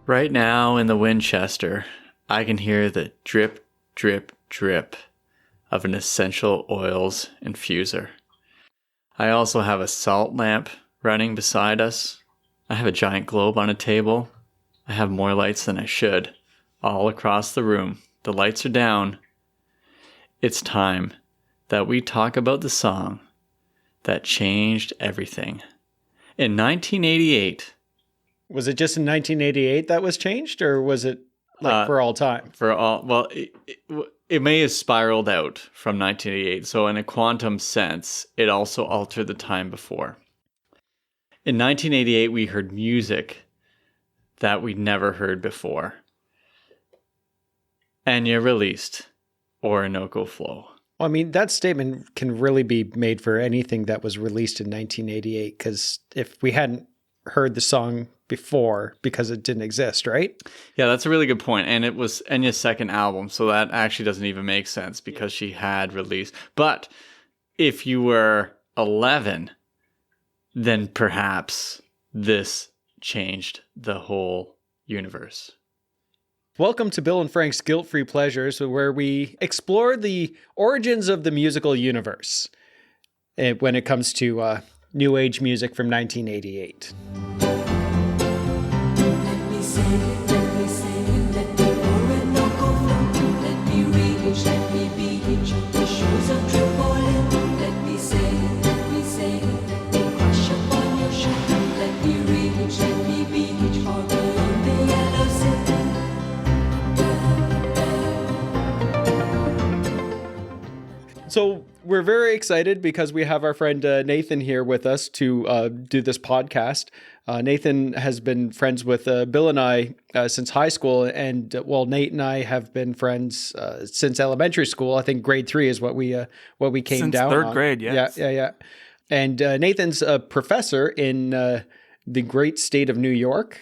Right now in the Winchester, I can hear the drip, drip, drip of an essential oils infuser. I also have a salt lamp running beside us. I have a giant globe on a table. I have more lights than I should, all across the room. The lights are down. It's time that we talk about the song that changed everything. In 1988... Was it just in 1988 that was changed, or was it for all time? For all, well, it may have spiraled out from 1988. So in a quantum sense, it also altered the time before. In 1988, we heard music that we'd never heard before. Enya released Orinoco Flow. Well, I mean, that statement can really be made for anything that was released in 1988, because if we hadn't heard the song before, because it didn't exist, right? Yeah, that's a really good point. And it was Enya's second album, so that actually doesn't even make sense because she had released. But if you were 11, then perhaps this changed the whole universe. Welcome to Bill and Frank's Guilt-Free Pleasures, where we explore the origins of the musical universe when it comes to New Age music from 1988. So we're very excited because we have our friend Nathan here with us to do this podcast. Nathan has been friends with Bill and I since high school, and Nate and I have been friends since elementary school. I think grade 3 is what we came since down third on. grade, yes. Yeah. And Nathan's a professor in the great state of New York.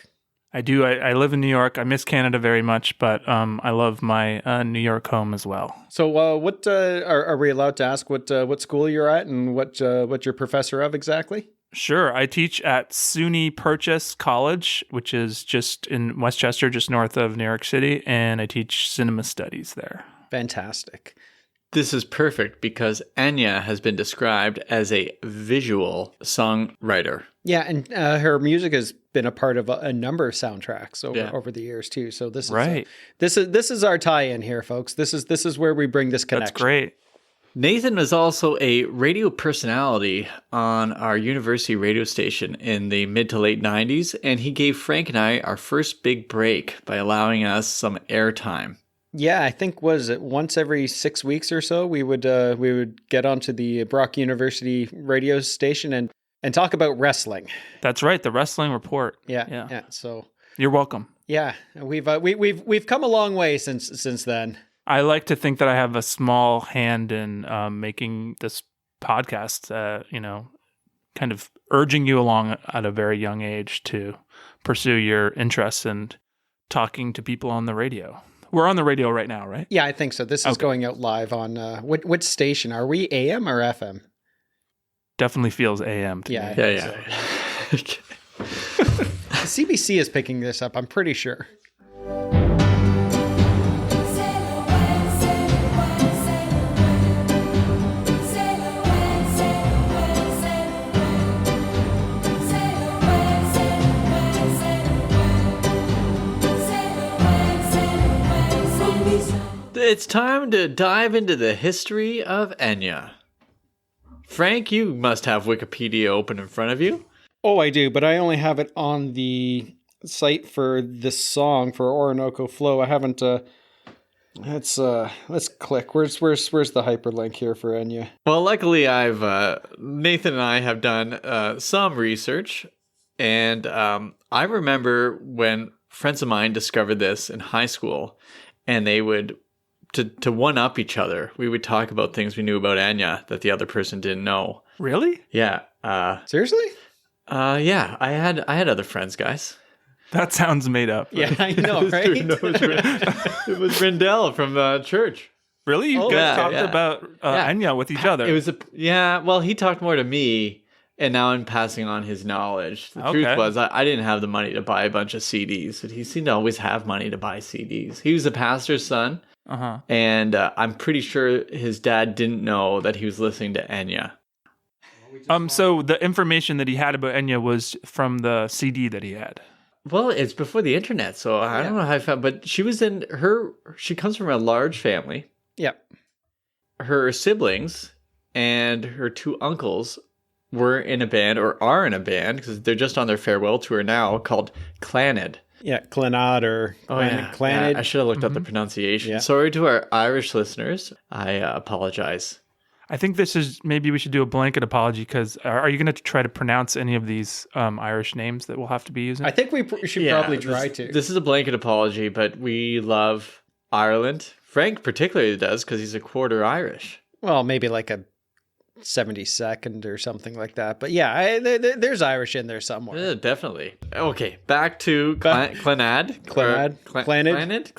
I do. I live in New York. I miss Canada very much, but I love my New York home as well. So what are we allowed to ask what school you're at and what you're professor of exactly? Sure. I teach at SUNY Purchase College, which is just in Westchester, just north of New York City, and I teach cinema studies there. Fantastic. This is perfect because Enya has been described as a visual songwriter. Yeah, and her music has been a part of a number of soundtracks over the years too. So this is right. This is our tie-in here, folks. This is where we bring this connection. That's great. Nathan was also a radio personality on our university radio station in the mid to late 90s, and he gave Frank and I our first big break by allowing us some airtime. Yeah, I think was it once every 6 weeks or so we would get onto the Brock University radio station and talk about wrestling. That's right, the wrestling report. Yeah. So you're welcome. Yeah, we've come a long way since then. I like to think that I have a small hand in making this podcast. Kind of urging you along at a very young age to pursue your interests in talking to people on the radio. We're on the radio right now, right? Yeah, I think so. This is going out live on what station? Are we AM or FM? Definitely feels AM to me. Yeah. CBC is picking this up, I'm pretty sure. It's time to dive into the history of Enya. Frank, you must have Wikipedia open in front of you. Oh, I do, but I only have it on the site for this song for Orinoco Flow. I haven't. Let's click. Where's the hyperlink here for Enya? Well, luckily, Nathan and I have done some research, and I remember when friends of mine discovered this in high school, and they would. To one-up each other, we would talk about things we knew about Enya that the other person didn't know. Really? Yeah. Seriously? Yeah. I had other friends, guys. That sounds made up. Yeah, I know, right? It was Rindell from church. Really? You guys talked about Enya with each other? It was well, he talked more to me, And now I'm passing on his knowledge. The Okay. truth was, I didn't have the money to buy a bunch of CDs, but he seemed to always have money to buy CDs. He was a pastor's son, Uh-huh. and I'm pretty sure his dad didn't know that he was listening to Enya. So the information that he had about Enya was from the CD that he had. Well, it's before the internet, so I don't know how I found, but she comes from a large family. Yeah. Her siblings and her two uncles were in a band, or are in a band, because they're just on their farewell tour now, called Clannad. Yeah, Clannad or Clannad. Yeah, I should have looked up the pronunciation. Yeah. Sorry to our Irish listeners. I apologize. I think maybe we should do a blanket apology, because are you going to try to pronounce any of these Irish names that we'll have to be using? I think we should probably try to. This is a blanket apology, but we love Ireland. Frank particularly does, because he's a quarter Irish. Well, maybe like a 72nd or something like that. But yeah, there's Irish in there somewhere. Definitely. Okay, back to Clannad. Clannad.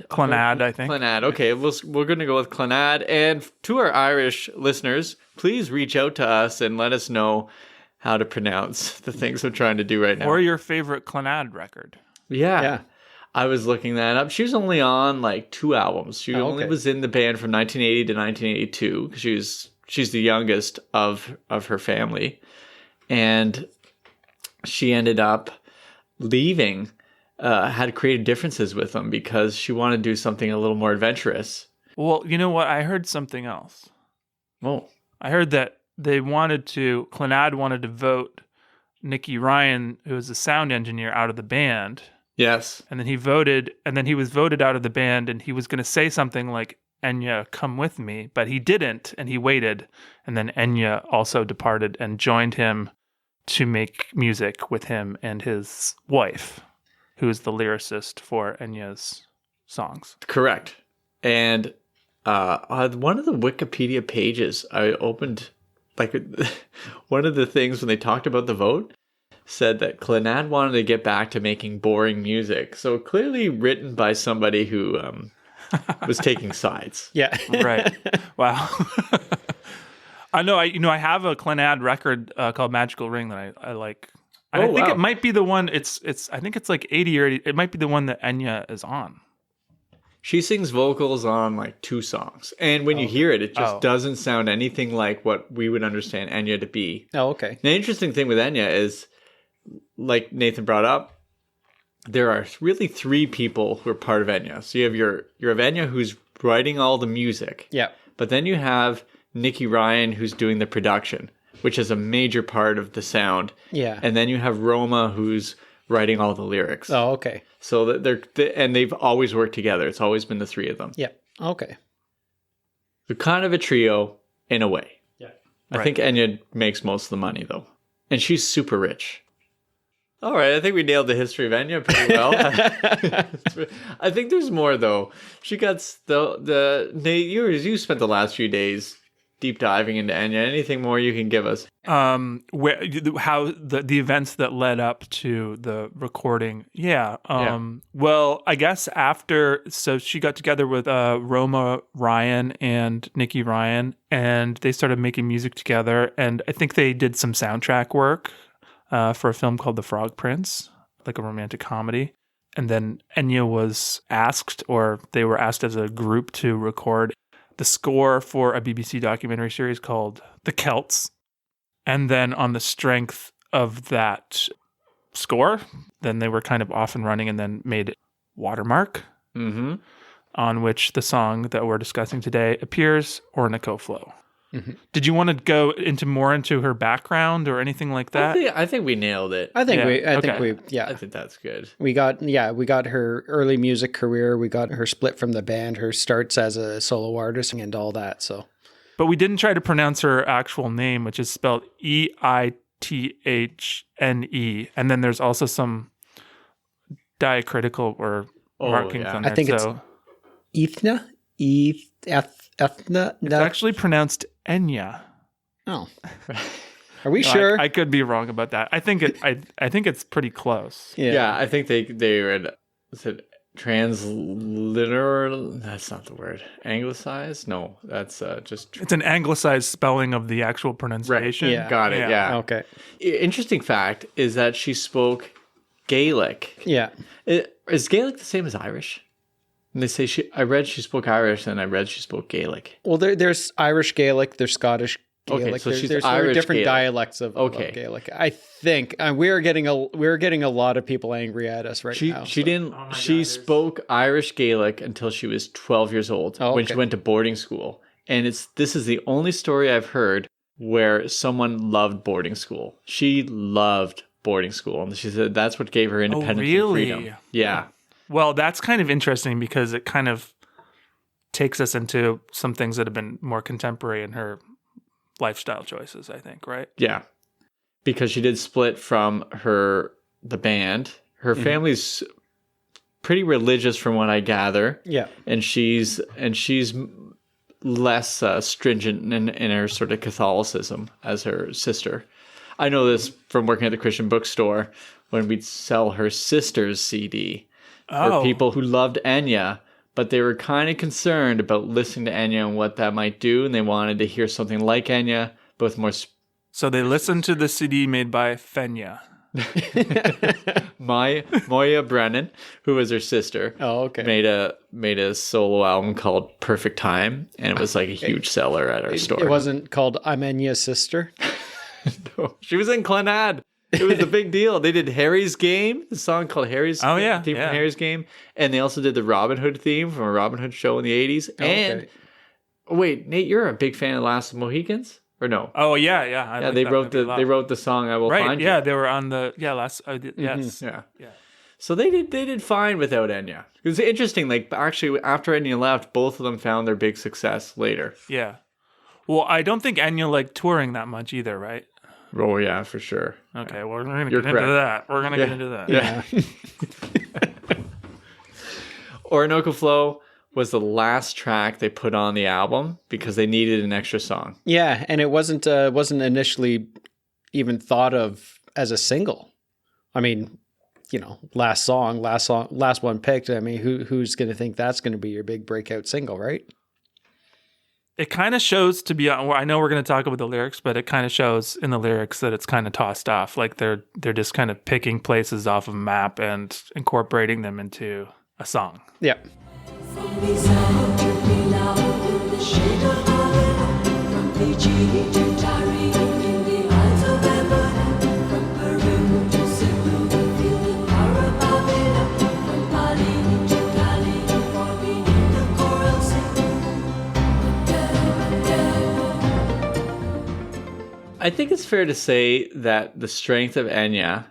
Clannad, I think. Clannad. Okay, we're going to go with Clannad. And to our Irish listeners, please reach out to us and let us know how to pronounce the things we're trying to do right now. Or your favorite Clannad record. Yeah. I was looking that up. She was only on like 2 albums. She only was in the band from 1980 to 1982, because she's the youngest of her family. And she ended up leaving, had creative differences with them because she wanted to do something a little more adventurous. Well, you know what? I heard something else. Oh. I heard that Clannad wanted to vote Nicky Ryan, who was the sound engineer, out of the band. Yes. And then he was voted out of the band, and he was going to say something like, Enya, come with me, but he didn't, and he waited, and then Enya also departed and joined him to make music with him and his wife, who is the lyricist for Enya's songs. Correct. And one of the Wikipedia pages I opened, like one of the things when they talked about the vote, said that Clannad wanted to get back to making boring music. So clearly written by somebody who was taking sides. Yeah. Right. Wow. I know. I have a Clannad record called Magical Ring that I like. And I think it might be the one. I think it's like 80 or 80. It might be the one that Enya is on. She sings vocals on like 2 songs, and when you hear it, it just doesn't sound anything like what we would understand Enya to be. Oh, okay. The interesting thing with Enya is, like Nathan brought up, there are really 3 people who are part of Enya. So you have Enya, who's writing all the music. Yeah. But then you have Nicky Ryan, who's doing the production, which is a major part of the sound. Yeah. And then you have Roma, who's writing all the lyrics. Oh, okay. So they've always worked together. It's always been the 3 of them. Yeah. Okay. They're kind of a trio in a way. Yeah. I think Enya makes most of the money, though. And she's super rich. All right, I think we nailed the history of Enya pretty well. I think there's more, though. She got Nate, you spent the last few days deep diving into Enya. Anything more you can give us? How the events that led up to the recording? Yeah. Well, I guess so she got together with Roma Ryan and Nicky Ryan, and they started making music together. And I think they did some soundtrack work for a film called The Frog Prince, like a romantic comedy. And then Enya was asked, or they were asked as a group, to record the score for a BBC documentary series called The Celts. And then on the strength of that score, then they were kind of off and running, and then made Watermark, on which the song that we're discussing today appears, Orinoco Flow. Mm-hmm. Did you want to go into her background or anything like that? I think we nailed it. I think I think that's good. We got her early music career. We got her split from the band, her starts as a solo artist, and all that. So, but we didn't try to pronounce her actual name, which is spelled Eithne, and then there's also some diacritical or markings on there. I think it's Eithne. Ethna. It's actually pronounced Enya. Oh, are we sure? I could be wrong about that. I think it's pretty close. Yeah, I think they said transliteral. That's not the word. Anglicized? No, that's just. It's an anglicized spelling of the actual pronunciation. Yeah. Got it. Yeah. Okay. Interesting fact is that she spoke Gaelic. Yeah. Is Gaelic the same as Irish? And they say I read she spoke Irish, and I read she spoke Gaelic. Well, there's Irish Gaelic, there's Scottish Gaelic. Okay, so she's there's Irish different Gaelic. dialects of Gaelic. I think we're getting a lot of people angry at us right now. She didn't. She spoke Irish Gaelic until she was 12 years old when she went to boarding school. And this is the only story I've heard where someone loved boarding school. She loved boarding school, and she said that's what gave her independence and freedom. Yeah. Well, that's kind of interesting because it kind of takes us into some things that have been more contemporary in her lifestyle choices, I think, right? Yeah. Because she did split from the band. Her family's pretty religious from what I gather. Yeah. And she's less stringent in her sort of Catholicism as her sister. I know this from working at the Christian bookstore when we'd sell her sister's CD for people who loved Enya, but they were kind of concerned about listening to Enya and what that might do, and they wanted to hear something like Enya, but with more. So they listened to the CD made by Fenya. Moya Brennan, who was her sister, made a solo album called Perfect Time, and it was like a huge seller at our store. It wasn't called I'm Enya's Sister. No, she was in Glenad. It was a big deal. They did Harry's Game, the song called Harry's theme from Harry's Game, and they also did the Robin Hood theme from a Robin Hood show in the 80s. And wait, Nate, you're a big fan of Last of the Mohicans? Or no? Oh yeah. They wrote the song "I Will Find You." Yeah, they were on the last. Yes. Yeah. So they did fine without Enya. It was interesting. Like actually, after Enya left, both of them found their big success later. Yeah. Well, I don't think Enya liked touring that much either, right? Oh yeah, for sure. Okay, well we're gonna get into that. We're gonna get into that. Yeah. Orinoco Flow was the last track they put on the album because they needed an extra song. Yeah, and it wasn't initially even thought of as a single. I mean, last one picked. I mean, who's going to think that's going to be your big breakout single, right? It kind of shows I know we're going to talk about the lyrics, but it kind of shows in the lyrics that it's kind of tossed off. Like they're just kind of picking places off of a map and incorporating them into a song. Yeah. I think it's fair to say that the strength of Enya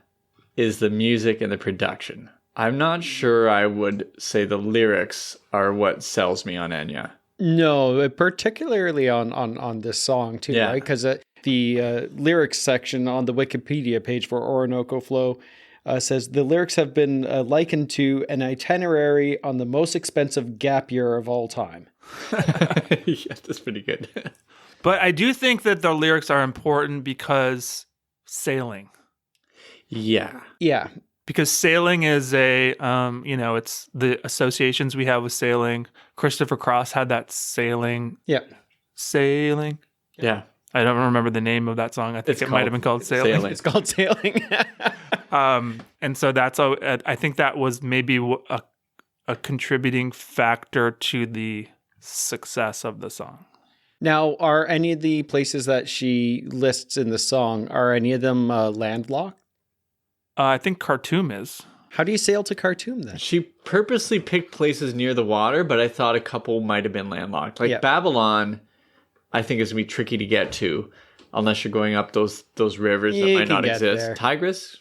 is the music and the production. I'm not sure I would say the lyrics are what sells me on Enya. No, particularly on this song too, right? Because the lyrics section on the Wikipedia page for Orinoco Flow says the lyrics have been likened to an itinerary on the most expensive gap year of all time. Yeah, that's pretty good. But I do think that the lyrics are important because sailing. Yeah. Yeah. Because sailing is it's the associations we have with sailing. Christopher Cross had that sailing. Yeah. Sailing. Yeah. I don't remember the name of that song. I think it might have been called Sailing. It's called Sailing. And so I think that was maybe a contributing factor to the success of the song. Now, are any of the places that she lists in the song, are any of them landlocked? I think Khartoum is. How do you sail to Khartoum then? She purposely picked places near the water, but I thought a couple might have been landlocked. Like Babylon, I think is going to be tricky to get to unless you're going up those rivers that might not exist. There. Tigris?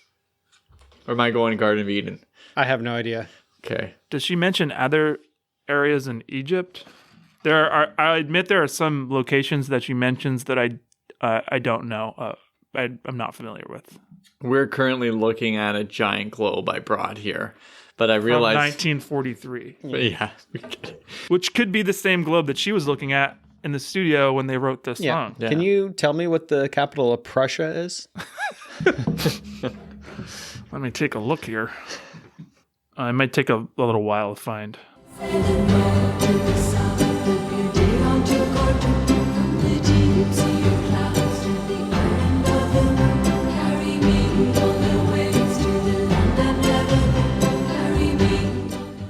Or am I going to Garden of Eden? I have no idea. Okay. Does she mention other areas in Egypt? I admit there are some locations that she mentions that I don't know. I'm not familiar with. We're currently looking at a giant globe I brought here, but I realized... From 1943. Yeah. Which could be the same globe that she was looking at in the studio when they wrote this song. Yeah. Can you tell me what the capital of Prussia is? Let me take a look here. It might take a little while to find.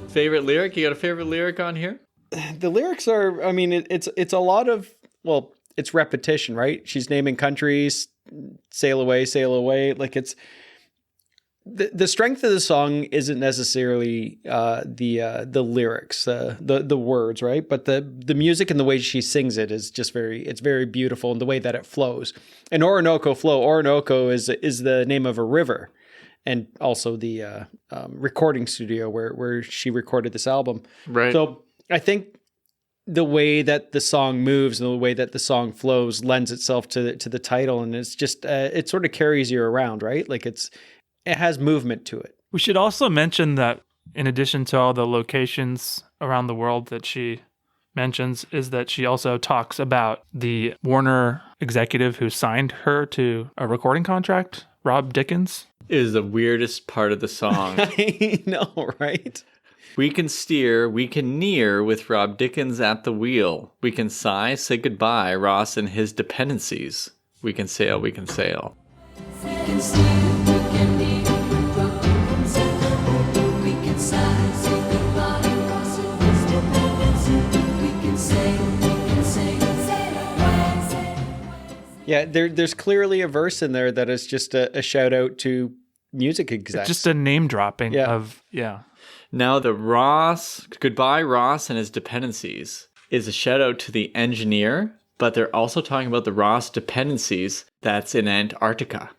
Favorite lyric? You got a favorite lyric on here? The lyrics are, I mean, it's a lot of, well, it's repetition, right? She's naming countries, sail away. Like it's, the strength of the song isn't necessarily the lyrics, the words, right? But the music and the way she sings it is just it's very beautiful, and the way that it flows. And Orinoco Flow, Orinoco is the name of a river, and also the recording studio where she recorded this album. Right. So I think the way that the song moves and the way that the song flows lends itself to the title, and it's just it sort of carries you around, right? Like it has movement to it. We should also mention that in addition to all the locations around the world that she mentions, is that she also talks about the Warner executive who signed her to a recording contract, Rob Dickens. Is the weirdest part of the song. I know, right? We can steer, we can near with Rob Dickens at the wheel. We can sigh, say goodbye, Ross and his dependencies. We can sail, we can sail. We can steer, we can near with Rob Dickens at the wheel. We can sigh, say goodbye, Ross and his dependencies. We can sail away. Yeah, there's clearly a verse in there that is just a shout out to music execs. Just a name dropping Yeah. of, yeah. Now the goodbye Ross and his dependencies is a shout out to the engineer, but they're also talking about the Ross dependencies that's in Antarctica,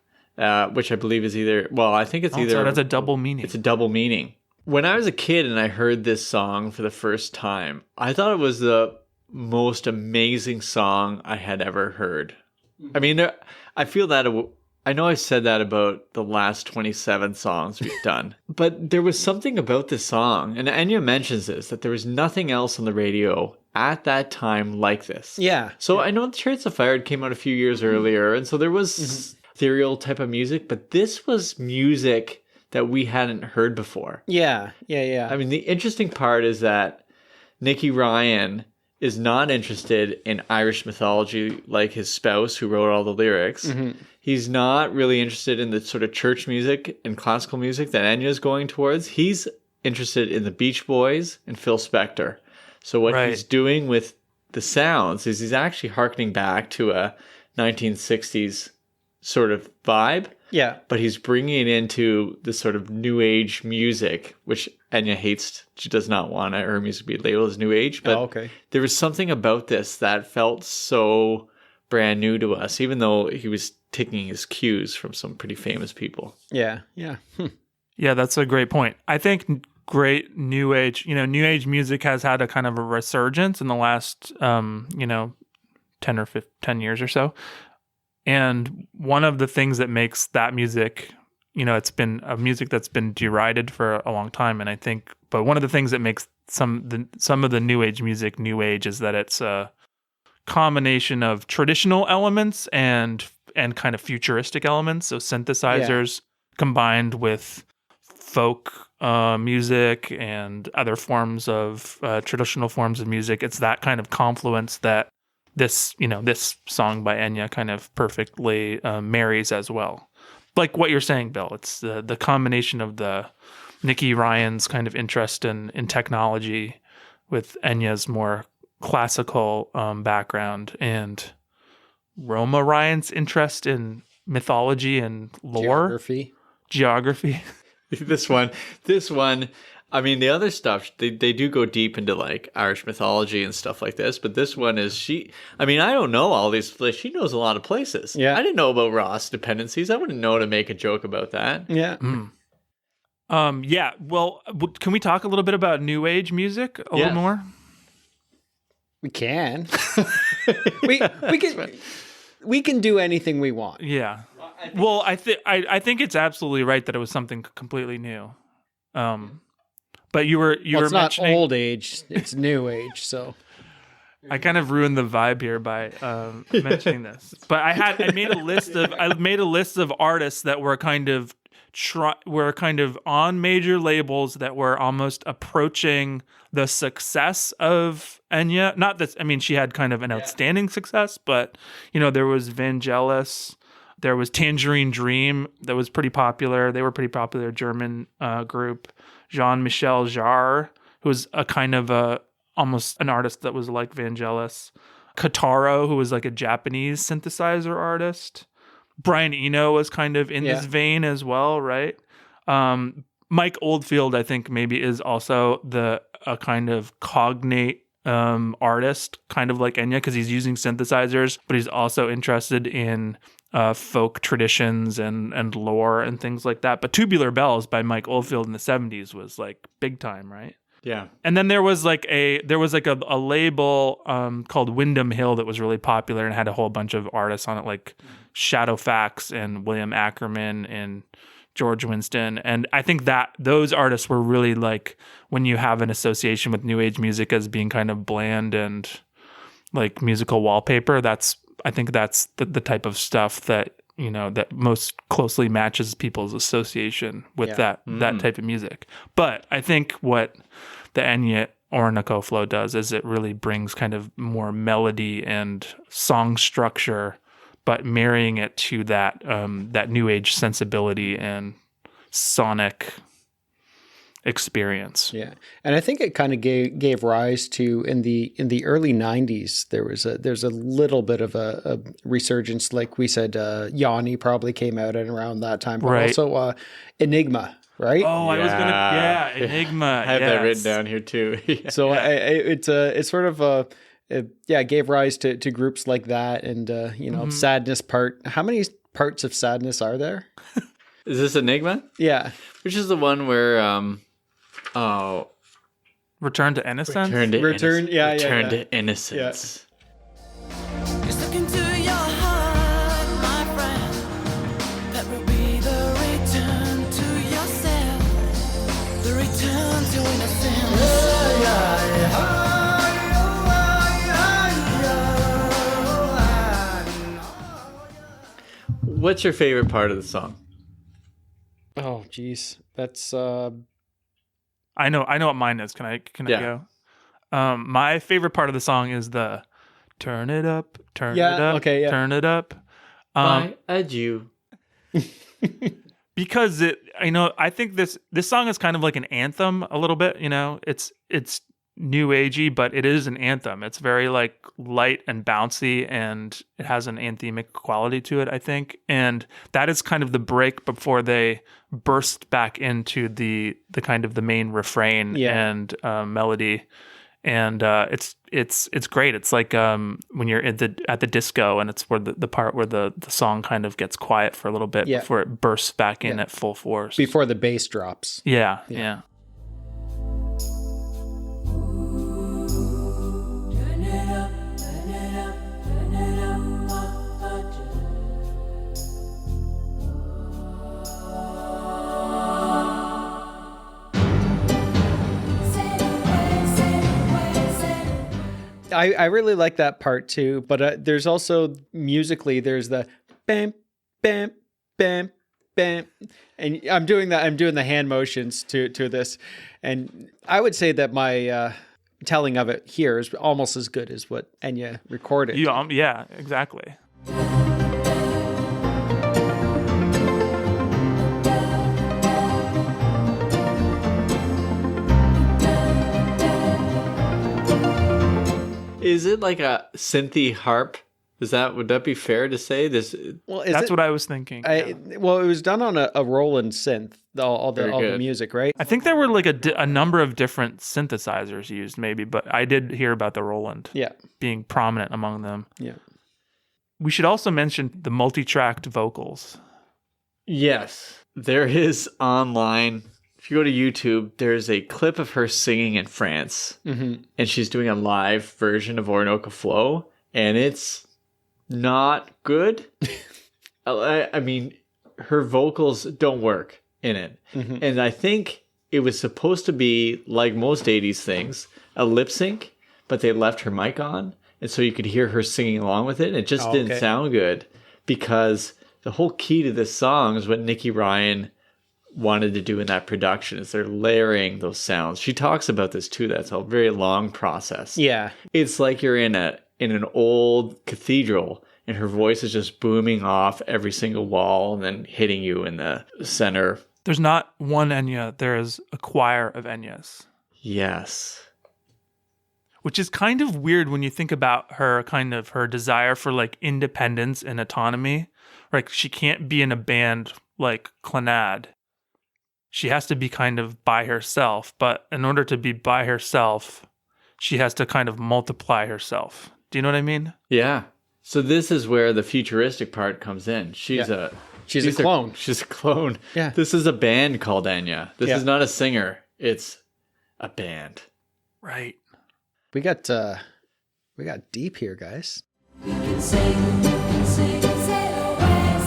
which I believe is I think it's either... So that's a double meaning. It's a double meaning. When I was a kid and I heard this song for the first time, I thought it was the most amazing song I had ever heard. I mean, I feel that... I know I said that about the last 27 songs we've done, but there was something about this song, and Enya mentions this, that there was nothing else on the radio at that time like this. Yeah. So I know the Chariots of Fire came out a few years earlier, and so there was ethereal type of music, but this was music that we hadn't heard before. Yeah. I mean, the interesting part is that Nicky Ryan is not interested in Irish mythology like his spouse who wrote all the lyrics. Mm-hmm. He's not really interested in the sort of church music and classical music that Enya's going towards. He's interested in the Beach Boys and Phil Spector. So what he's doing with the sounds is he's actually hearkening back to a 1960s sort of vibe. Yeah. But he's bringing it into this sort of new age music, which Enya hates. She does not want her music to be labeled as new age. But there was something about this that felt so brand new to us, even though he was taking his cues from some pretty famous people. Yeah. Yeah, that's a great point. I think great new age music has had a kind of a resurgence in the last, 10 years or so. And one of the things that makes that music, it's been a music that's been derided for a long time. And I think, but one of the things that makes some of the new age music new age is that it's a combination of traditional elements and kind of futuristic elements. So synthesizers combined with folk music and other forms of traditional forms of music. It's that kind of confluence that this song by Enya kind of perfectly marries as well. Like what you're saying, Bill, it's the combination of the Nicky Ryan's kind of interest in technology with Enya's more classical background, and Roma Ryan's interest in mythology and lore. Geography. This one, I mean, the other stuff, they do go deep into like Irish mythology and stuff like this, but this one is I don't know all these places. She knows a lot of places. Yeah. I didn't know about Ross dependencies. I wouldn't know to make a joke about that. Yeah. Yeah. Well, can we talk a little bit about new age music a little more? We can. we can do anything we want. Yeah. Well, I think it's absolutely right that it was something completely new. But you were it's mentioning, not old age; it's new age. So I kind of ruined the vibe here by mentioning this. But I made a list of artists that were kind of were kind of on major labels that were almost approaching the success of Enya. Not that, I mean, she had kind of an outstanding success, but, there was Vangelis, there was Tangerine Dream that was pretty popular. They were pretty popular German group. Jean-Michel Jarre, who was a kind of almost an artist that was like Vangelis. Kataro, who was like a Japanese synthesizer artist. Brian Eno was kind of in this vein as well, right? Mike Oldfield, I think, maybe is also a kind of cognate artist, kind of like Enya, because he's using synthesizers, but he's also interested in folk traditions and lore and things like that. But Tubular Bells by Mike Oldfield in the 70s was like big time, right? Yeah. And then there was like a label called Windham Hill that was really popular and had a whole bunch of artists on it, like Shadowfax and William Ackerman and George Winston. And I think that those artists were really like, when you have an association with new age music as being kind of bland and like musical wallpaper, I think that's the type of stuff that, that most closely matches people's association with that type of music. But I think what the Enya Orinoco Flow does is it really brings kind of more melody and song structure, but marrying it to that new age sensibility and sonic experience. Yeah. And I think it kind of gave rise to, in the early 90s, there's a little bit of a resurgence. Like we said, Yanni probably came out at around that time, but also Enigma, right? Oh, I was gonna, Enigma. I have that written down here too. So it's sort of gave rise to groups like that, and Sadness part. How many parts of Sadness are there? Is this Enigma? Yeah. Which is the one where Return to Innocence? Return Yeah. to Innocence. Just look into your heart, my friend. That will be the return to yourself. The return to innocence. What's your favorite part of the song? Oh, geez. That's I know what mine is. Can I go? My favorite part of the song is the turn it up, turn it up, turn it up. By a Jew. Because I think this song is kind of like an anthem a little bit, it's new agey, but it is an anthem. It's very like light and bouncy, and it has an anthemic quality to it, I think. And that is kind of the break before they burst back into the kind of the main refrain and melody. And it's great. It's like when you're at the disco, and it's where the part where the song kind of gets quiet for a little bit before it bursts back in at full force. Before the bass drops. Yeah. Turn it up, turn it up, turn it up, I really like that part too, but there's also musically, there's the bam, bam, bam, bam, and I'm doing the hand motions to this, and I would say that my telling of it here is almost as good as what Enya recorded. Yeah, exactly. Is it like a synthy harp? Would that be fair to say? Well, that's what I was thinking. Well, it was done on a Roland synth, all the music, right? I think there were like a number of different synthesizers used, maybe, but I did hear about the Roland being prominent among them. Yeah. We should also mention the multi-tracked vocals. Yes. There is online, if you go to YouTube, there's a clip of her singing in France, and she's doing a live version of Orinoco Flow, and it's not good. I mean, her vocals don't work in it. And I think it was supposed to be, like most 80s things, a lip sync, but they left her mic on, and so you could hear her singing along with it, and it just didn't sound good, because the whole key to this song is what Nicky Ryan wanted to do in that production is they're layering those sounds. She talks about this too. That's a very long process. Yeah. It's like you're in an old cathedral and her voice is just booming off every single wall and then hitting you in the center. There's not one Enya. There is a choir of Enyas. Yes. Which is kind of weird when you think about her desire for like independence and autonomy. Like she can't be in a band like Clannad. She has to be kind of by herself, but in order to be by herself, she has to kind of multiply herself. Do you know what I mean? Yeah. So this is where the futuristic part comes in. She's a clone. She's a clone. Yeah. This is a band called Enya. This is not a singer. It's a band. Right. We got deep here, guys. We can sing, sail away,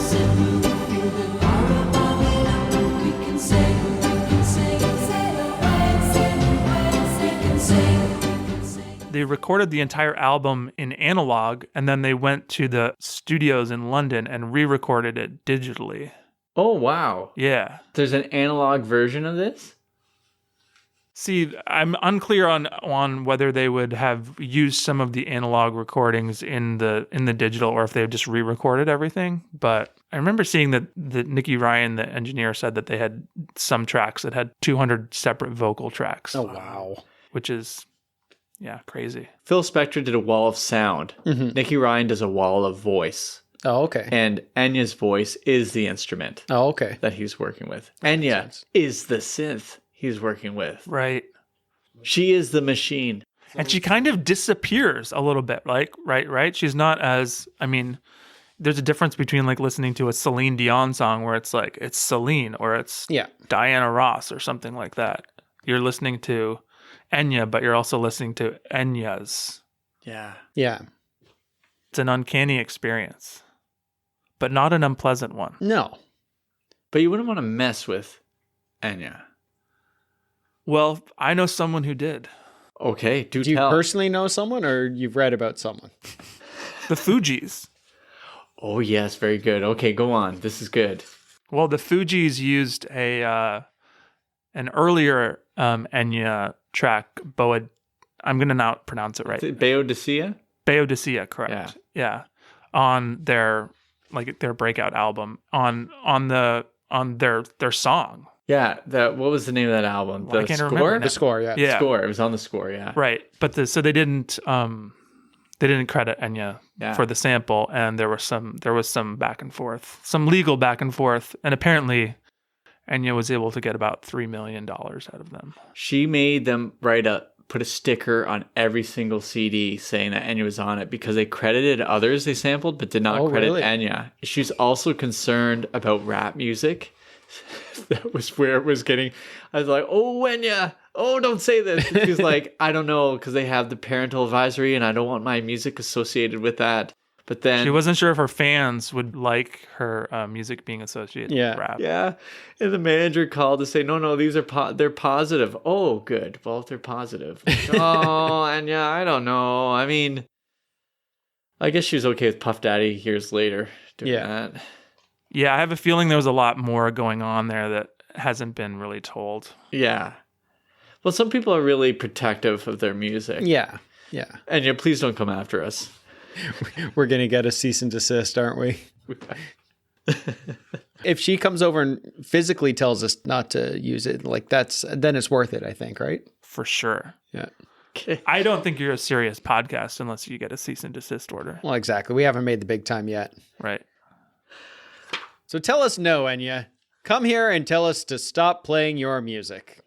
sail through the power of Babylon. We can sing, sail away, we can sing. They recorded the entire album in analog, and then they went to the studios in London and re-recorded it digitally. Oh, wow. Yeah. There's an analog version of this? See, I'm unclear on whether they would have used some of the analog recordings in the digital or if they just re-recorded everything. But I remember seeing that Nicky Ryan, the engineer, said that they had some tracks that had 200 separate vocal tracks. Oh, wow. Which is, yeah, crazy. Phil Spector did a wall of sound. Mm-hmm. Nicky Ryan does a wall of voice. Oh, okay. And Enya's voice is the instrument Oh, okay. that he's working with. Enya is the synth he's working with. Right. She is the machine. And she kind of disappears a little bit, like, right? She's not as, I mean, there's a difference between like listening to a Celine Dion song where it's like, it's Celine or it's Diana Ross or something like that. You're listening to Enya, but you're also listening to Enyas. Yeah. Yeah. It's an uncanny experience, but not an unpleasant one. No. But you wouldn't want to mess with Enya. Well, I know someone who did. Okay, do you tell. personally know someone or you've read about someone? The Fugees. Oh, yes, very good. Okay, go on. This is good. Well, the Fugees used an earlier Enya track, I'm going to not pronounce it right. Boadicea? Boadicea, correct. Yeah. On their breakout album, on their song. Yeah, what was the name of that album? Well, I can't remember now. The score, yeah. Yeah. Score. It was on the score, yeah. Right. But so they didn't credit Enya for the sample, and there was some back and forth, some legal back and forth, and apparently Enya was able to get about $3 million out of them. She made them put a sticker on every single CD saying that Enya was on it because they credited others they sampled but did not credit really? Enya. She's also concerned about rap music. That was where it was getting. I was like, oh, Enya, oh, don't say this. And she's like, I don't know, because they have the parental advisory and I don't want my music associated with that. But then she wasn't sure if her fans would like her music being associated with rap. Yeah. And the manager called to say, no, these are they're positive. Oh, good. Well, if they're positive. Oh, Enya, I don't know. I mean, I guess she was okay with Puff Daddy years later doing that. Yeah, I have a feeling there was a lot more going on there that hasn't been really told. Yeah. Well, some people are really protective of their music. Yeah. Yeah. And please don't come after us. We're going to get a cease and desist, aren't we? If she comes over and physically tells us not to use it, then it's worth it, I think, right? For sure. Yeah. Okay. I don't think you're a serious podcast unless you get a cease and desist order. Well, exactly. We haven't made the big time yet. Right. So tell us no, Enya. Come here and tell us to stop playing your music.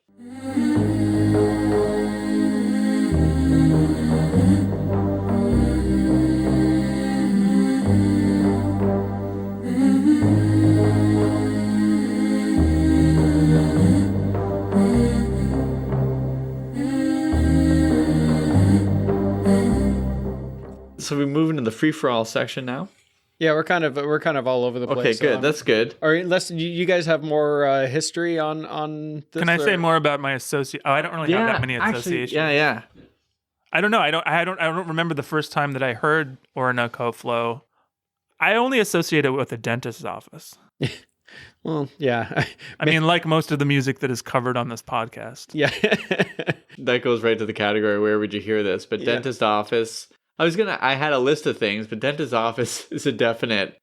So we move into the free-for-all section now? Yeah, we're kind of all over the place. Okay, good. That's good. Or unless you guys have more history on this. Can I say more about my associate? Oh, I don't really have that many associations. Yeah. I don't know. I don't remember the first time that I heard Orinoco Flow. I only associate it with a dentist's office. Well, yeah. I mean, like most of the music that is covered on this podcast. Yeah. That goes right to the category, where would you hear this? But Yeah. dentist office, I had a list of things, but dentist office is a definite.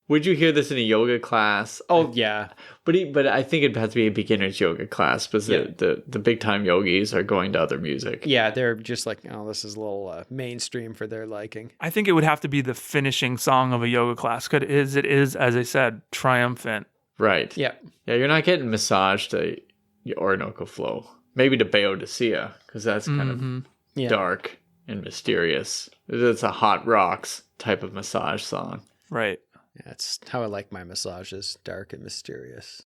Would you hear this in a yoga class? Oh, yeah. But I think it has to be a beginner's yoga class, because Yeah. the big time yogis are going to other music. Yeah, they're just like, oh, this is a little mainstream for their liking. I think it would have to be the finishing song of a yoga class. It is, as I said, triumphant. Right. Yeah. Yeah, you're not getting massage to Orinoco Flow. Maybe to Baodicea, because that's kind of Yeah. dark and mysterious. It's a hot rocks type of massage song. Right. Yeah, that's how I like my massages, dark and mysterious.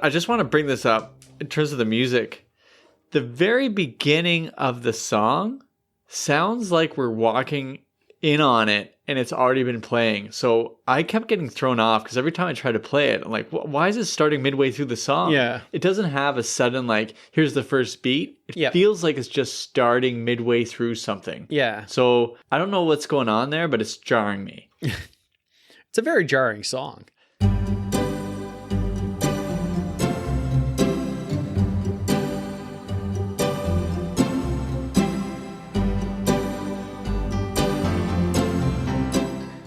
I just want to bring this up in terms of the music. The very beginning of the song sounds like we're walking in on it and it's already been playing. So I kept getting thrown off because every time I try to play it, I'm like, why is it starting midway through the song? Yeah. It doesn't have a sudden, like, here's the first beat. It Yeah. feels like it's just starting midway through something. Yeah. So I don't know what's going on there, but it's jarring me. It's a very jarring song.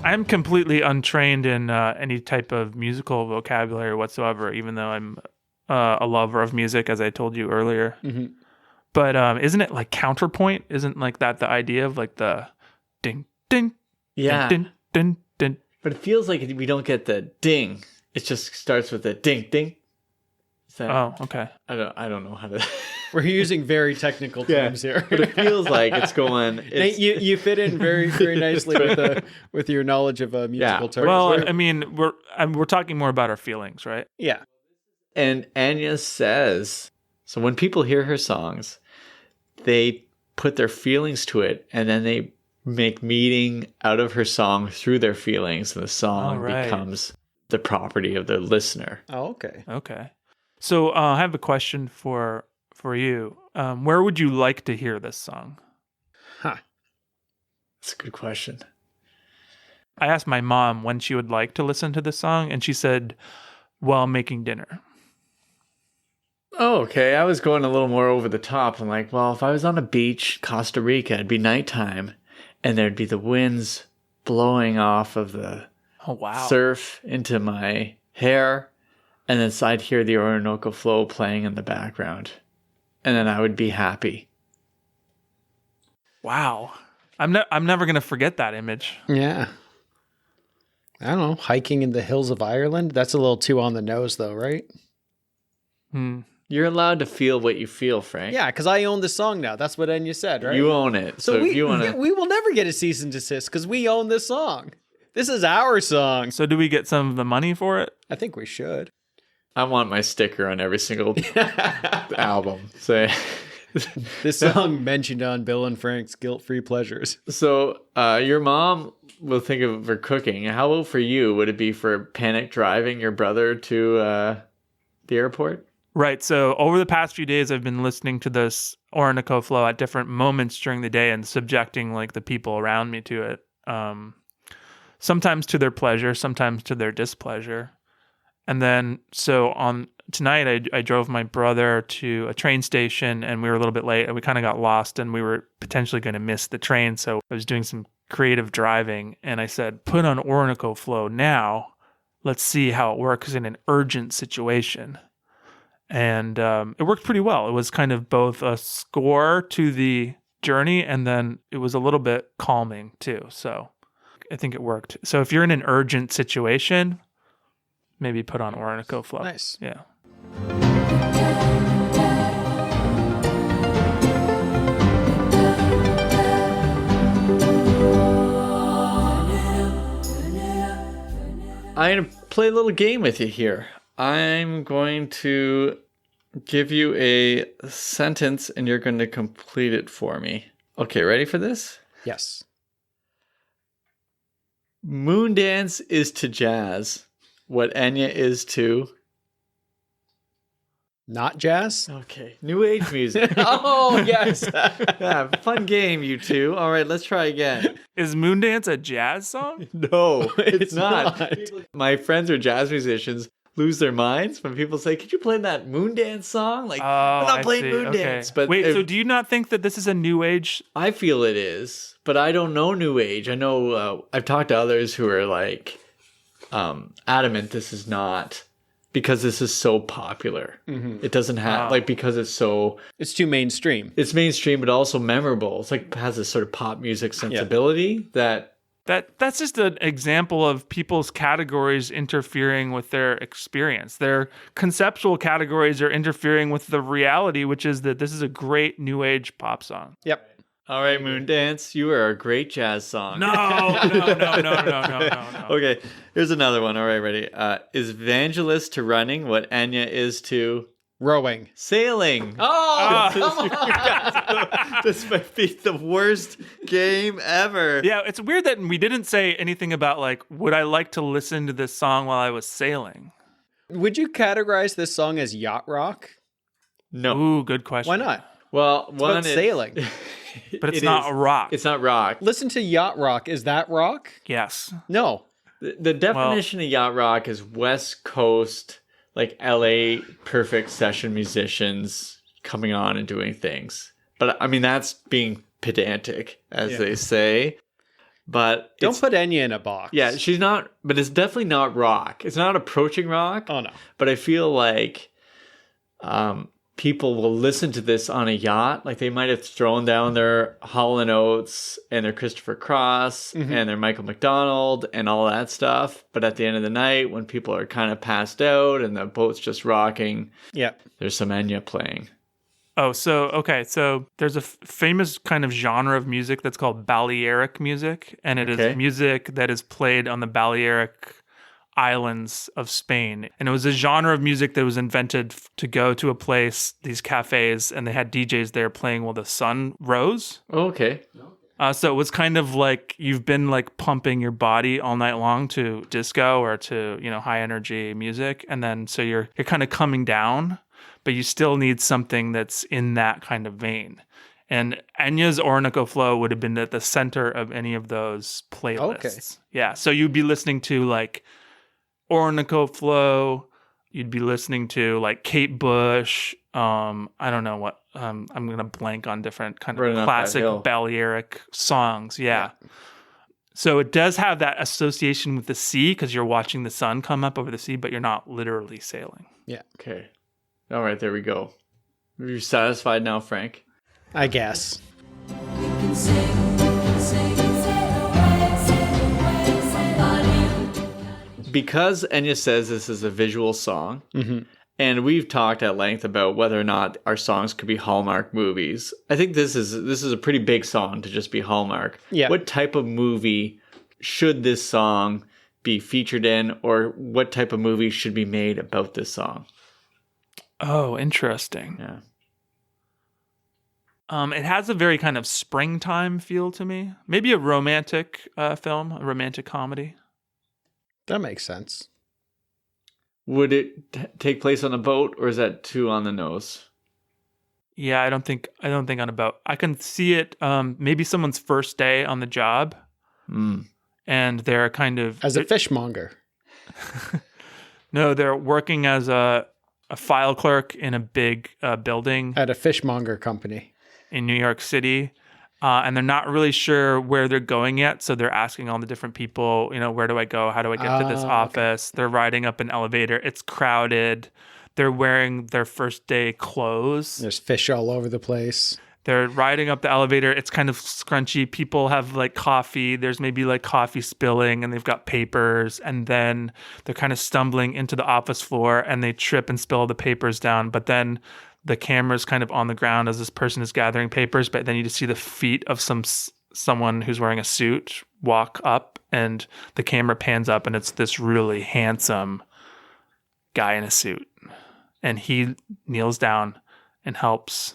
I'm completely untrained in any type of musical vocabulary whatsoever, even though I'm a lover of music, as I told you earlier. Mhm. But isn't it like counterpoint? Isn't like that the idea of like the ding, ding, Yeah. ding, ding, ding? But it feels like we don't get the ding. It just starts with the ding, ding. Is that, Oh, okay. I don't know how to... We're using very technical terms here. But it feels like it's going... Nate, you fit in very, very nicely with your knowledge of musical Yeah. terms. Well, I mean, we're talking more about our feelings, right? Yeah. And Enya says, so when people hear her songs, they put their feelings to it, and then they make meaning out of her song through their feelings, and the song Oh, right. becomes the property of the listener. Oh, okay. Okay. So I have a question for you. Where would you like to hear this song? Huh. That's a good question. I asked my mom when she would like to listen to this song, and she said, while making dinner. Oh, okay. I was going a little more over the top. I'm like, well, if I was on a beach, Costa Rica, it'd be nighttime, and there'd be the winds blowing off of the Oh, wow. surf into my hair, and then I'd hear the Orinoco Flow playing in the background, and then I would be happy. Wow. I'm never going to forget that image. Yeah. I don't know. Hiking in the hills of Ireland? That's a little too on the nose, though, right? Hmm. You're allowed to feel what you feel, Frank. Yeah, because I own the song now. That's what Enya said, right? You own it. So, we, if you want to... we will never get a cease and desist because we own this song. This is our song. So do we get some of the money for it? I think we should. I want my sticker on every single album. Say... This song mentioned on Bill and Frank's Guilt-Free Pleasures. So your mom will think of it for cooking. How about for you? Would it be for panic driving your brother to the airport? Right. So over the past few days, I've been listening to this Orinoco Flow at different moments during the day and subjecting like the people around me to it. Sometimes to their pleasure, sometimes to their displeasure. And then, so on tonight, I drove my brother to a train station, and we were a little bit late, and we kind of got lost, and we were potentially going to miss the train. So I was doing some creative driving, and I said, put on Orinoco Flow now. Let's see how it works in an urgent situation. And it worked pretty well. It was kind of both a score to the journey, and then it was a little bit calming too. So I think it worked. So if you're in an urgent situation, maybe put on Orinoco Flow. Nice. Yeah. I'm going to play a little game with you here. I'm going to give you a sentence, and you're going to complete it for me. Okay, ready for this? Yes. Moondance is to jazz what Enya is to... Not jazz? Okay. New age music. Oh, yes. Yeah, fun game, you two. All right, let's try again. Is Moondance a jazz song? No, it's It's not. not. My friends who are jazz musicians lose their minds when people say, "Could you play that Moondance song?" Like, Oh, I'm not I playing see. Moondance. Okay. But wait, if- so do you not think that this is a new age? I feel it is, but I don't know new age. I know I've talked to others who are like adamant this is not, because this is so popular. It doesn't have like, because it's so, It's too mainstream. it's mainstream but also memorable. It's like has this sort of pop music sensibility that That's just an example of people's categories interfering with their experience. Their conceptual categories are interfering with the reality, which is that this is a great new age pop song. Yep. all right, Moondance, you are a great jazz song. No. Okay, here's another one. All right, ready? Is Vangelis to running what Enya is to Rowing. sailing? Oh, This might be the worst game ever. Yeah, it's weird that we didn't say anything about like, would I like to listen to this song while I was sailing? would you categorize this song as yacht rock? No. Ooh, good question. Why not? Well, It's one about is sailing. But it's It not is. a rock. It's not rock. Listen to yacht rock. Is that rock? Yes. No. The definition of yacht rock is West Coast, like LA, perfect session musicians coming on and doing things. But I mean, that's being pedantic, as they say. But Don't it's- put Enya in a box. Yeah, she's not, but it's definitely not rock. It's not approaching rock. Oh, no. But I feel like people will listen to this on a yacht. Like they might have thrown down their Hall & Oates and their Christopher Cross and their Michael McDonald and all that stuff. But at the end of the night, when people are kind of passed out and the boat's just rocking, Yeah. there's some Enya playing. Oh, so there's a famous kind of genre of music that's called Balearic music, and it Okay. is music that is played on the Balearic Islands of Spain. And it was a genre of music that was invented to go to a place, these cafes, and they had DJs there playing while the sun rose. Okay. So it was kind of like you've been like pumping your body all night long to disco or to, high energy music, and then so you're kind of coming down, but you still need something that's in that kind of vein. And Enya's Orinoco Flow would have been at the center of any of those playlists. Okay. Yeah, so you'd be listening to like Orinoco Flow, you'd be listening to like Kate Bush, I don't know what, I'm going to blank on different kind of Running Up That classic Hill. Balearic songs. Yeah. So it does have that association with the sea because you're watching the sun come up over the sea, but you're not literally sailing. Okay. All right, there we go. Are you satisfied now, Frank? I guess. We can sing, somebody. Because Enya says this is a visual song, and we've talked at length about whether or not our songs could be Hallmark movies. I think this is a pretty big song to just be Hallmark. Yeah. What type of movie should this song be featured in, or what type of movie should be made about this song? Oh, interesting. Yeah. It has a very kind of springtime feel to me. Maybe a romantic film, a romantic comedy. That makes sense. Would it take place on a boat, or is that too on the nose? Yeah, I don't think on a boat. I can see it. Maybe someone's first day on the job, and they're kind of As a fishmonger. no, they're working as a file clerk in a big building At a fishmonger company. in New York City. And they're not really sure where they're going yet. So they're asking all the different people, where do I go? How do I get to this Okay. office? They're riding up an elevator. It's crowded. They're wearing their first day clothes. There's fish all over the place. They're riding up the elevator. It's kind of scrunchy. People have like coffee. There's maybe like coffee spilling and they've got papers. And then they're kind of stumbling into the office floor and they trip and spill the papers down. But then the camera's kind of on the ground as this person is gathering papers. But then you just see the feet of someone who's wearing a suit walk up and the camera pans up and it's this really handsome guy in a suit. And he kneels down and helps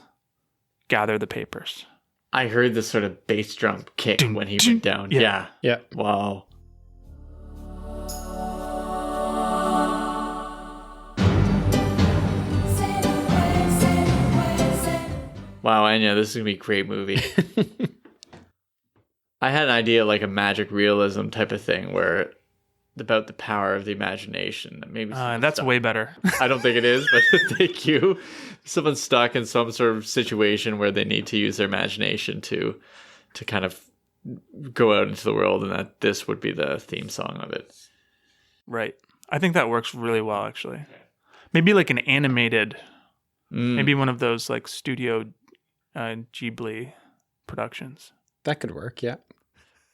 gather the papers. I heard this sort of bass drum kick when he went down. Yeah. Yeah. Yeah. Wow. Wow, Enya, this is going to be a great movie. I had an idea like a magic realism type of thing where about the power of the imagination. Maybe That's way better. I don't think it is, but thank you. Someone's stuck in some sort of situation where they need to use their imagination to kind of go out into the world, and that this would be the theme song of it. Right. I think that works really well, actually. Maybe like an animated, maybe one of those like Studio Ghibli productions. That could work, yeah.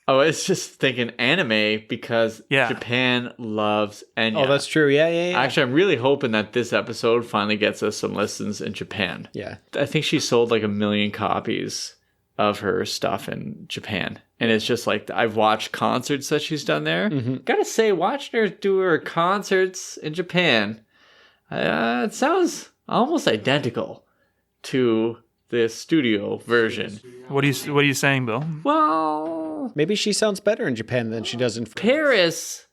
Oh, it's just thinking anime because Yeah. Japan loves Enya. Oh, that's true. Yeah. Actually, I'm really hoping that this episode finally gets us some listens in Japan. Yeah. I think she sold like 1 million copies of her stuff in Japan. And it's just like, I've watched concerts that she's done there. Gotta say, watching her do her concerts in Japan, it sounds almost identical to the studio version. What are you saying, Bill? Well, Maybe she sounds better in Japan than she does in Paris,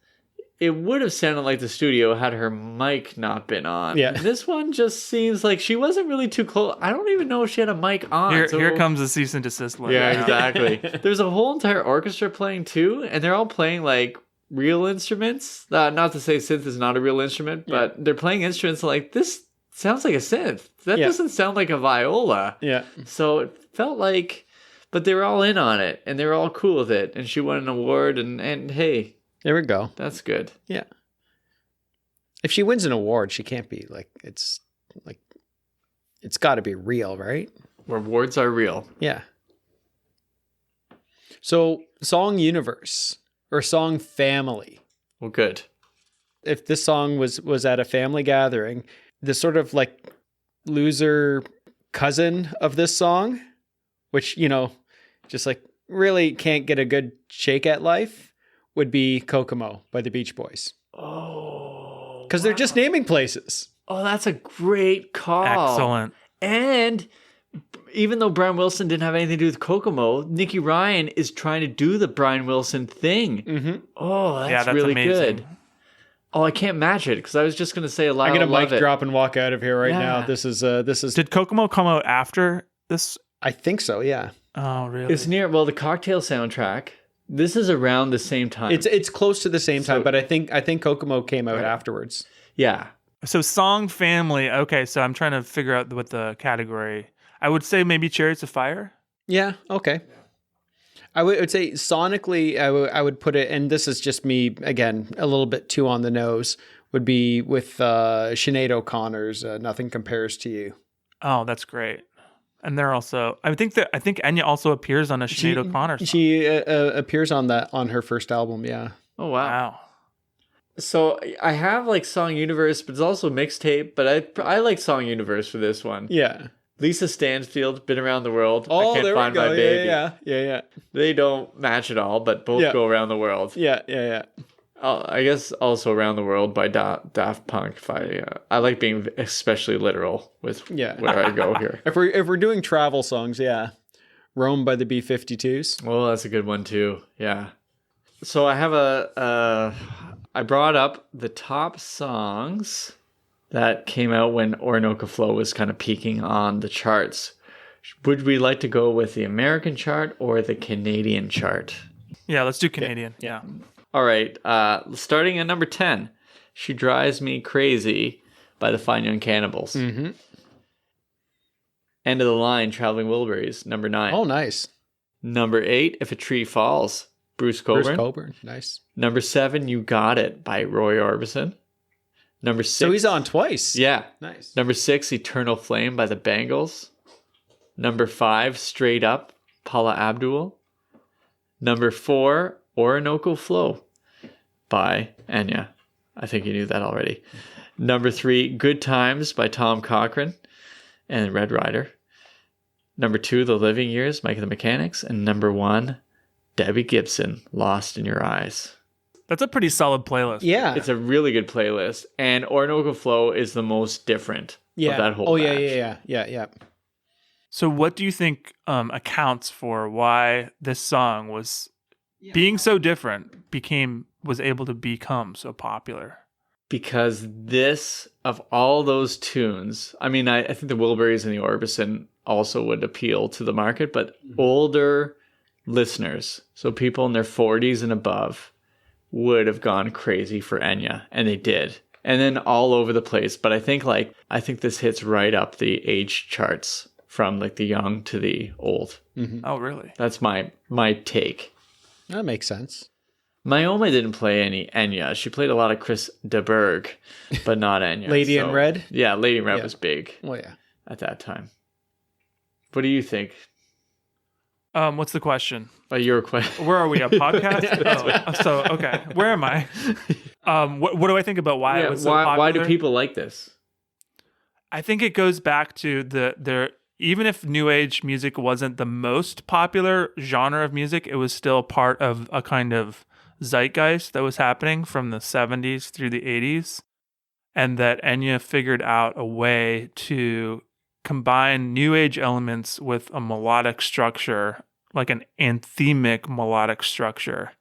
it would have sounded like the studio had her mic not been on. Yeah. This one just seems like she wasn't really too close. I don't even know if she had a mic on. Here comes the cease and desist letter. Yeah, exactly. There's a whole entire orchestra playing too, and they're all playing like real instruments. Not to say synth is not a real instrument, but they're playing instruments like this sounds like a synth. That doesn't sound like a viola. Yeah. So it felt like, but they were all in on it, and they were all cool with it, and she won an award, and hey, There we go. that's good. Yeah. If she wins an award, she can't be like it's got to be real, right? Rewards are real. Yeah. So, song universe or song family. Well, good. If this song was at a family gathering, the sort of like loser cousin of this song, which, just like really can't get a good shake at life, would be Kokomo by the Beach Boys. Oh. Because they're just naming places. Oh, that's a great call. Excellent. And even though Brian Wilson didn't have anything to do with Kokomo, Nicky Ryan is trying to do the Brian Wilson thing. Mm-hmm. Oh, that's, that's really amazing. good. Oh, I can't match it because I was just going to say a lot. I'm gonna love mic it. drop and walk out of here right now. Yeah. This is Did Kokomo come out after this? I think so. Yeah. Oh, really? It's near, well, the Cocktail soundtrack. This is around the same time. It's close to the same time, but I think Kokomo came out afterwards. Yeah. So song family. Okay, so I'm trying to figure out what the category. I would say maybe Chariots of Fire. Yeah. Okay. I would say sonically, I would put it, and this is just me again, a little bit too on the nose. Would be with Sinead O'Connor's "Nothing Compares to You." Oh, that's great. And they're also. I think Enya also appears on a Sinead O'Connor song. She appears on her first album. Yeah. Oh, wow. Wow. So I have like Song Universe, but it's also mixtape. But I like Song Universe for this one. Yeah. Lisa Stansfield, Been Around the World. Oh, I Can't there Find we go. My Baby. Yeah. They don't match at all, but both Yeah. go around the world. Yeah. I guess also Around the World by Daft Punk. If I like being especially literal with where I go here. If we're doing travel songs, yeah. Rome by the B-52s. Well, that's a good one too. Yeah. So I have I brought up the top songs that came out when Orinoco Flow was kind of peaking on the charts. Would we like to go with the American chart or the Canadian chart? Yeah, let's do Canadian. Yeah. All right. Starting at number 10, She Drives Me Crazy by the Fine Young Cannibals. Mm-hmm. End of the Line, Traveling Wilburys, number 9. Oh, nice. Number 8, If a Tree Falls, Bruce Cockburn. Bruce Cockburn. Nice. Number 7, You Got It by Roy Orbison. Number 6. So he's on twice. Yeah. Nice. Number 6, Eternal Flame by the Bangles. Number 5, Straight Up, Paula Abdul. Number 4, Orinoco Flow by Enya. I think you knew that already. Number 3, Good Times by Tom Cochrane and Red Rider. Number 2, The Living Years, Mike and the Mechanics. And number 1, Debbie Gibson, Lost in Your Eyes. That's a pretty solid playlist. Yeah. It's a really good playlist. And Orinoco Flow is the most different of that whole batch. Yeah. So what do you think accounts for why this song was being so different was able to become so popular? because this, of all those tunes, I mean, I think the Wilburys and the Orbison also would appeal to the market, but older listeners, so people in their 40s and above, would have gone crazy for Enya, and they did. And then all over the place. But I think this hits right up the age charts from like the young to the old. Oh, really? That's my take. That makes sense. My Oma didn't play any Enya. She played a lot of Chris de Burgh, but not Enya. Lady in Red? Yeah, Lady in Red was big Well, yeah. at that time. What do you think? What's the question? Your question. Where are we? A podcast? So okay. Where am I? What do I think about why it was so popular? Why do people like this? I think it goes back to their even if new age music wasn't the most popular genre of music, it was still part of a kind of zeitgeist that was happening from the 70s through the 80s, and that Enya figured out a way to combine new age elements with a melodic structure, like an anthemic melodic structure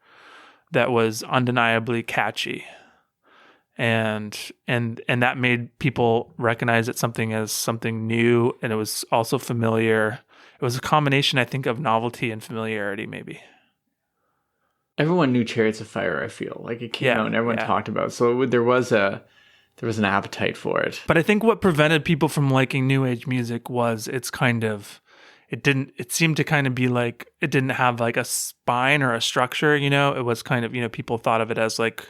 that was undeniably catchy. And that made people recognize it as something new, and it was also familiar. It was a combination, I think, of novelty and familiarity, maybe. Everyone knew Chariots of Fire, I feel. Like it came out and everyone talked about it. So there was an appetite for it. But I think what prevented people from liking new age music was it seemed to kind of be like, it didn't have like a spine or a structure, it was kind of, people thought of it as like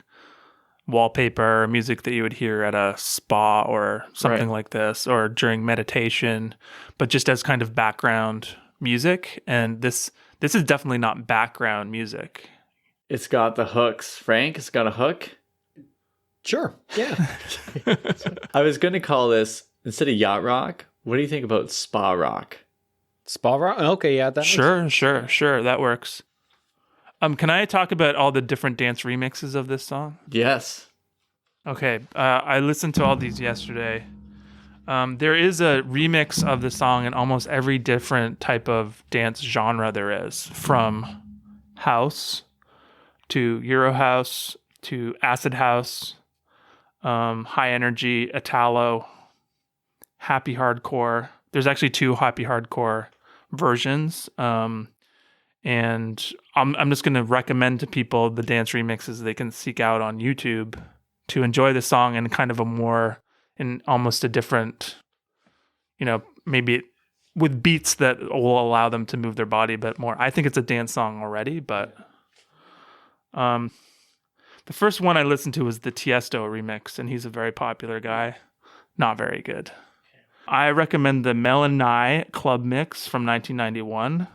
wallpaper or music that you would hear at a spa or something like this, or during meditation, but just as kind of background music. And this is definitely not background music. It's got the hooks. Frank, it's got a hook. Sure. Yeah. I was going to call this, instead of yacht rock, what do you think about spa rock? Spa rock? Okay, yeah. Sure. That works. Can I talk about all the different dance remixes of this song? Yes. Okay. I listened to all these yesterday. There is a remix of the song in almost every different type of dance genre there is, from house to Euro house to acid house, high energy, Italo, happy hardcore. There's actually 2 happy hardcore versions. And I'm just going to recommend to people the dance remixes they can seek out on YouTube to enjoy the song in kind of in almost a different, maybe with beats that will allow them to move their body a bit more. I think it's a dance song already, but the first one I listened to was the Tiesto remix, and he's a very popular guy. Not very good. I recommend the Melanai Club Mix from 1991.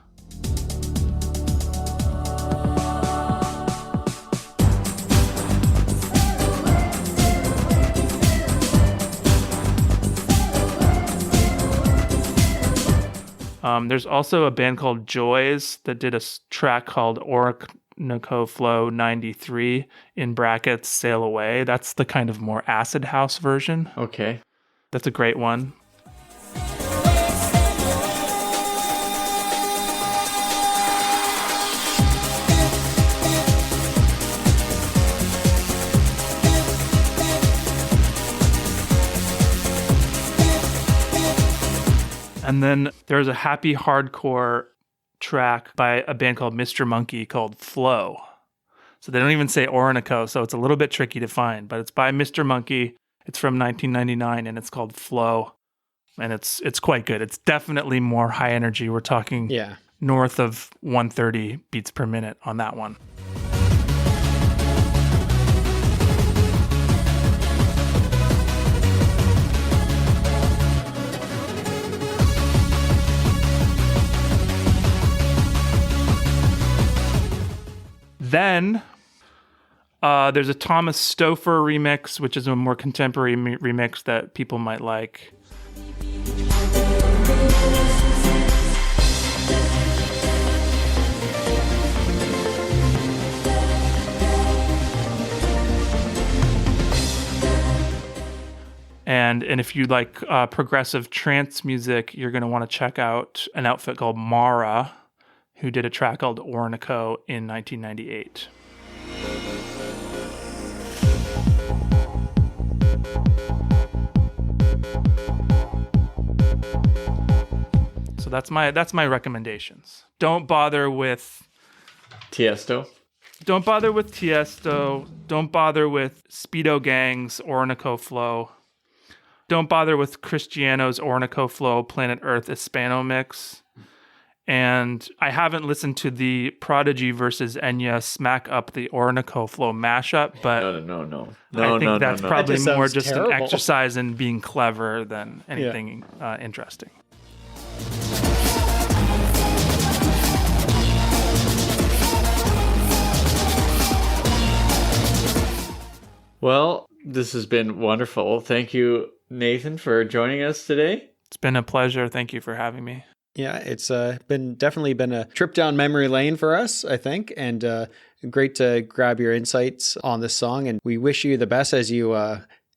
There's also a band called Joys that did a track called Orinoco Flow 93, in brackets, Sail Away. That's the kind of more acid house version. Okay. That's a great one. And then there's a happy hardcore track by a band called Mr. Monkey called Flow. So they don't even say Orinoco, so it's a little bit tricky to find, but it's by Mr. Monkey. It's from 1999 and it's called Flow. And it's quite good. It's definitely more high energy. We're talking north of 130 beats per minute on that one. Then there's a Thomas Stouffer remix, which is a more contemporary remix that people might like. And if you like progressive trance music, you're going to want to check out an outfit called Mara, who did a track called Orinoco in 1998. So that's my recommendations. Don't bother with Tiesto. Don't bother with Tiesto. Don't bother with Speedo Gang's Orinoco Flow. Don't bother with Cristiano's Orinoco Flow Planet Earth Hispano mix. And I haven't listened to the Prodigy versus Enya Smack Up the Orinoco Flow mashup, but No. I think that's probably That just more sounds just terrible. an exercise in being clever than anything interesting. Well, this has been wonderful. Thank you, Nathan, for joining us today. It's been a pleasure. Thank you for having me. Yeah, it's definitely been a trip down memory lane for us, I think, and great to grab your insights on this song. And we wish you the best as you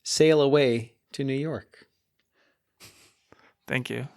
sail away to New York. Thank you.